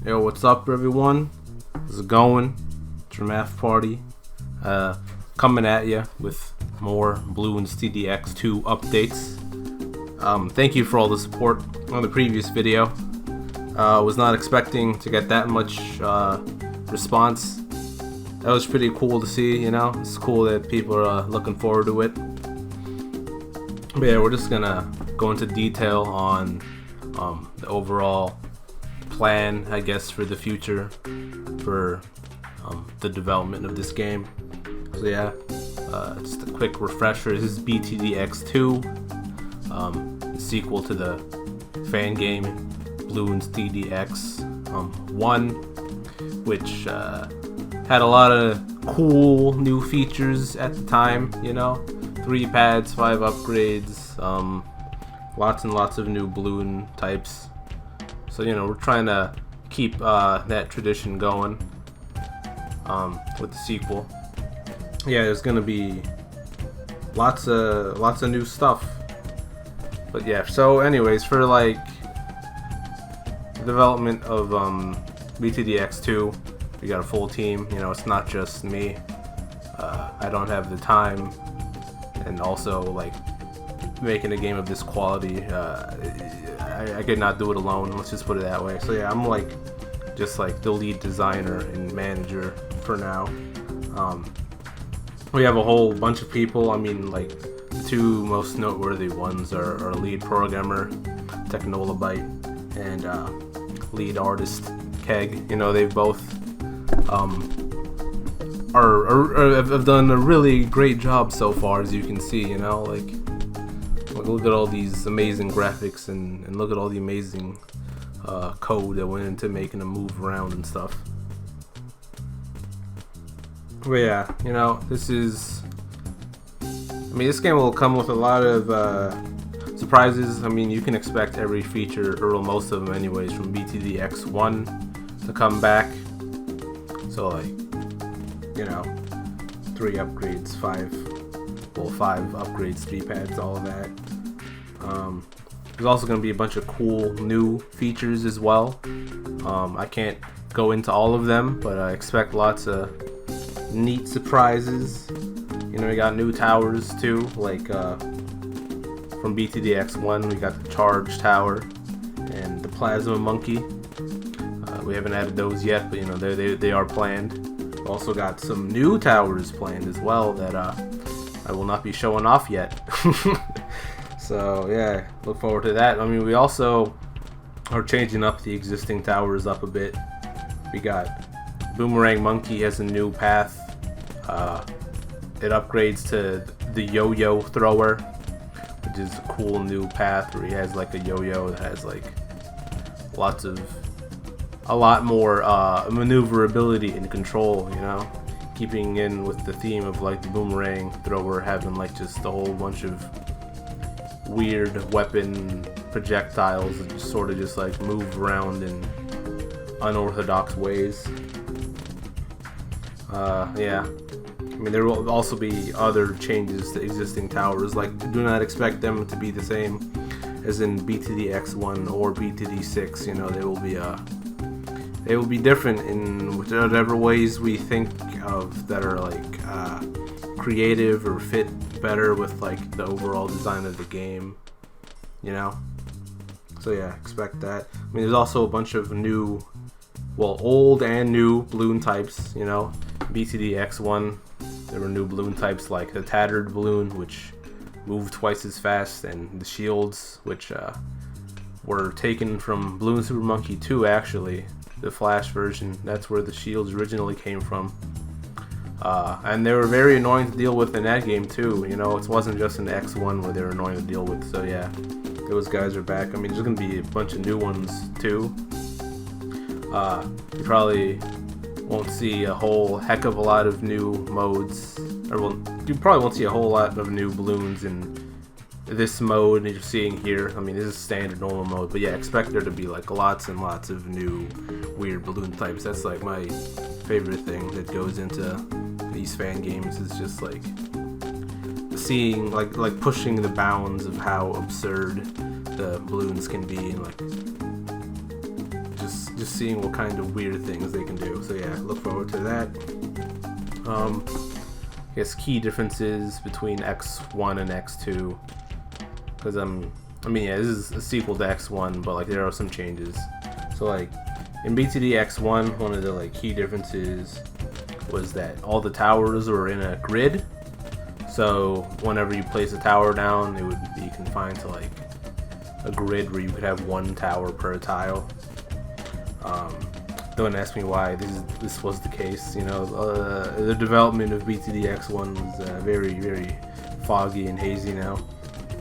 Yo, what's up, everyone? How's it going? It's your math party. Coming at you with more Bloons TDX2 updates. Thank you for all the support on the previous video. Was not expecting to get that much response. That was pretty cool to see, you know? It's cool that people are looking forward to it. But yeah, we're just gonna go into detail on the overall plan, I guess, for the future for the development of this game. So yeah, just a quick refresher. This is BTDX2, the sequel to the fan game Bloons TDX1, which had a lot of cool new features at the time, you know, 3 pads, 5 upgrades, lots and lots of new balloon types. So, you know, we're trying to keep that tradition going with the sequel. Yeah, there's gonna be lots of new stuff. But yeah, so anyways, for like the development of BTDX2, we got a full team. You know, it's not just me. I don't have the time, and also like making a game of this quality, I could not do it alone. Let's just put it that way. So yeah, I'm like just like the lead designer and manager for now. We have a whole bunch of people. I mean, like the 2 most noteworthy ones are our lead programmer Technolabite and lead artist Keg. You know, they've both have done a really great job so far, as you can see. You know, like look at all these amazing graphics and look at all the amazing code that went into making them move around and stuff. But yeah, you know, this game will come with a lot of surprises. I mean, you can expect every feature, or most of them anyways, from BTDX1 to come back. So like, you know, 3 upgrades, 5 upgrades, 3 pads, all of that. There's also going to be a bunch of cool new features as well. I can't go into all of them, but I expect lots of neat surprises. You know, we got new towers too, like from BTDX1 we got the Charge Tower and the Plasma Monkey. We haven't added those yet, but you know, they are planned. We also got some new towers planned as well that I will not be showing off yet. So yeah, look forward to that. I mean, we also are changing up the existing towers up a bit. We got Boomerang Monkey has a new path. It upgrades to the yo-yo thrower, which is a cool new path where he has like a yo-yo that has like a lot more maneuverability and control, you know, keeping in with the theme of like the boomerang thrower having like just a whole bunch of weird weapon projectiles that just sort of just like move around in unorthodox ways. Yeah, I mean, there will also be other changes to existing towers. Like, do not expect them to be the same as in BTDX1 or BTD6. You know, they will be different in whatever ways we think of that are like creative or fit better with like the overall design of the game, you know. So yeah, expect that. I mean, there's also a bunch of new, well, old and new balloon types, you know. BTDX1, there were new balloon types like the Tattered Balloon, which moved twice as fast, and the Shields, which were taken from Bloons Super Monkey 2, actually, the Flash version. That's where the Shields originally came from. And they were very annoying to deal with in that game too. You know, it wasn't just in the X1 where they were annoying to deal with. So yeah, those guys are back. I mean, there's gonna be a bunch of new ones too. You probably won't see a whole heck of a lot of new modes, or well, you probably won't see a whole lot of new balloons in this mode that you're seeing here. I mean, this is standard normal mode, but yeah, expect there to be like lots and lots of new weird balloon types. That's like my favorite thing that goes into these fan games, is just like seeing like pushing the bounds of how absurd the balloons can be, and like just seeing what kind of weird things they can do. So yeah, look forward to that. I guess key differences between X1 and X2, because I mean, yeah, this is a sequel to X1, but like there are some changes. So like in BTD X1, one of the like key differences was that all the towers were in a grid. So whenever you place a tower down, it would be confined to like a grid where you could have one tower per tile. Don't ask me why this was the case. You know, the development of BTD X1 was very, very foggy and hazy now.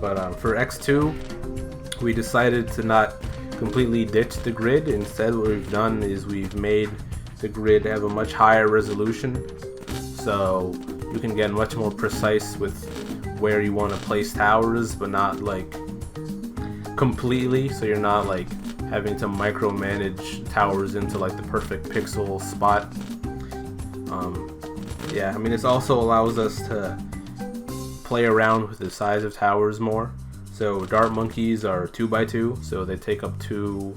But for X2, we decided to not completely ditch the grid. Instead, what we've done is we've made the grid have a much higher resolution, so you can get much more precise with where you want to place towers, but not like completely. So you're not like having to micromanage towers into like the perfect pixel spot. Yeah, I mean, this also allows us to play around with the size of towers more. So dart monkeys are 2x2, so they take up 2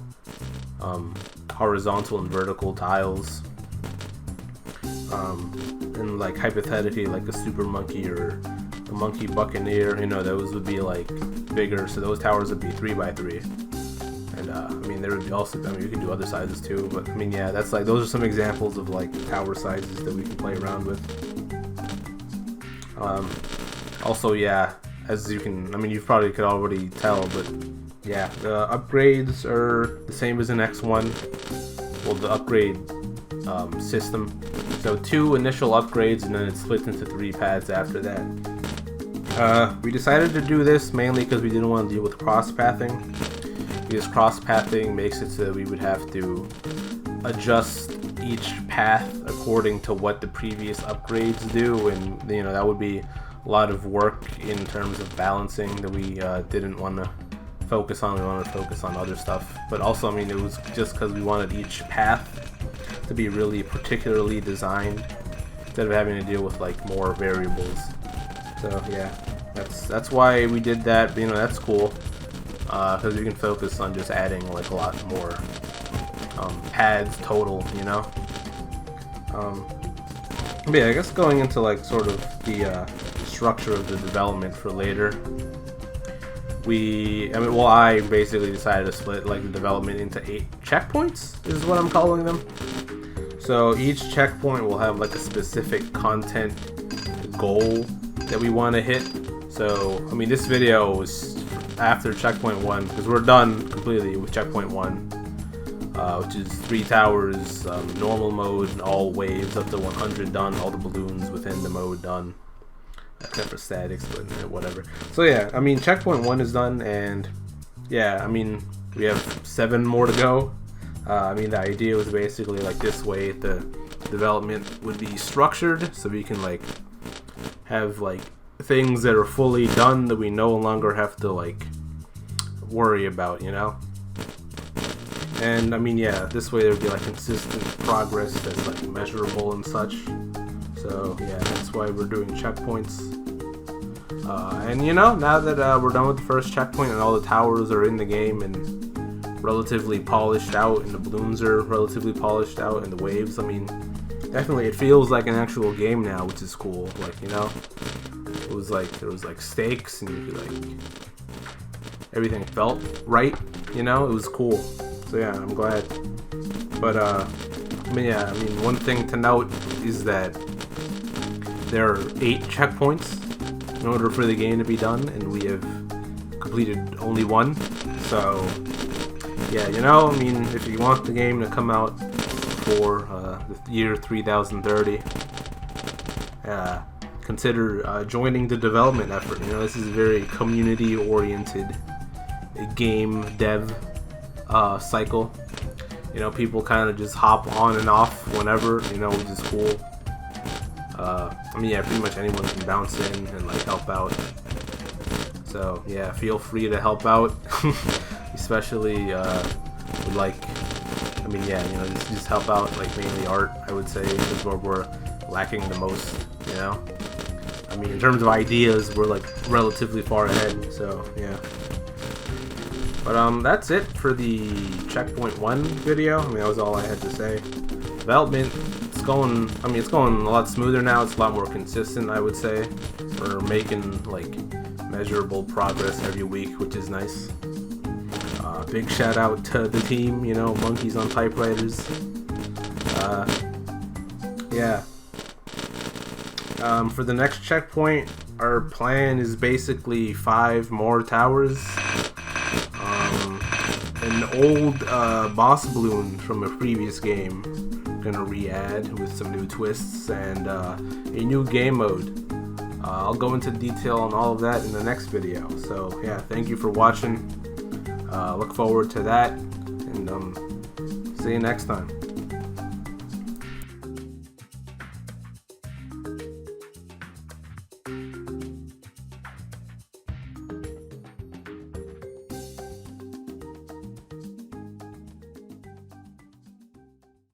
horizontal and vertical tiles. And like hypothetically, like a super monkey or a monkey buccaneer, you know, those would be like bigger, so those towers would be 3x3. And I mean, there would be also, I mean, you can do other sizes too, but I mean, yeah, that's like, those are some examples of like tower sizes that we can play around with. Also, yeah, as you can, I mean, you probably could already tell, but yeah, the upgrades are the same as in X1. Well, the upgrade system. So 2 initial upgrades, and then it splits into 3 paths after that. We decided to do this mainly because we didn't want to deal with cross-pathing. Because cross-pathing makes it so that we would have to adjust each path according to what the previous upgrades do, and you know, that would be a lot of work in terms of balancing that we didn't want to focus on. We wanted to focus on other stuff, but also, I mean, it was just because we wanted each path to be really particularly designed instead of having to deal with like more variables. So yeah, that's why we did that. You know, that's cool because we can focus on just adding like a lot more pads total, you know. But yeah, I guess going into like sort of the structure of the development for later, I basically decided to split like the development into 8 checkpoints, is what I'm calling them. So each checkpoint will have like a specific content goal that we want to hit. So I mean, this video was after checkpoint 1, because we're done completely with checkpoint 1, which is 3 towers, normal mode, all waves up to 100 done, all the balloons within the mode done, except for statics, but whatever. So yeah, I mean, checkpoint 1 is done, and yeah, I mean, we have 7 more to go. I mean, the idea was basically like this way the development would be structured, so we can like have like things that are fully done that we no longer have to like worry about, you know. And I mean, yeah, this way there would be like consistent progress that's like measurable and such. So yeah, that's why we're doing checkpoints. And you know, now that we're done with the first checkpoint and all the towers are in the game and relatively polished out, and the balloons are relatively polished out, and the waves, I mean, definitely it feels like an actual game now, which is cool. Like, you know, it was like there was like stakes, and you could like, everything felt right, you know. It was cool. So yeah, I'm glad. But I mean, yeah, I mean, one thing to note is that there are 8 checkpoints in order for the game to be done, and we have completed only 1. So yeah, you know, I mean, if you want the game to come out for the year 3030, consider joining the development effort. You know, this is a very community-oriented game dev cycle. You know, people kind of just hop on and off whenever, you know, which is cool. I mean, yeah, pretty much anyone can bounce in and like help out. So yeah, feel free to help out, especially with like, I mean, yeah, you know, just help out like mainly art, I would say, is where we're lacking the most, you know. I mean, in terms of ideas, we're like relatively far ahead. So yeah. But that's it for the Checkpoint 1 video. I mean, that was all I had to say. Development, it's going a lot smoother now. It's a lot more consistent, I would say. We're making like measurable progress every week, which is nice. Big shout out to the team, you know, monkeys on typewriters. Yeah. For the next checkpoint, our plan is basically 5 more towers. An old boss balloon from a previous game, gonna re-add with some new twists, and a new game mode. I'll go into detail on all of that in the next video. So yeah, thank you for watching. Look forward to that, and see you next time.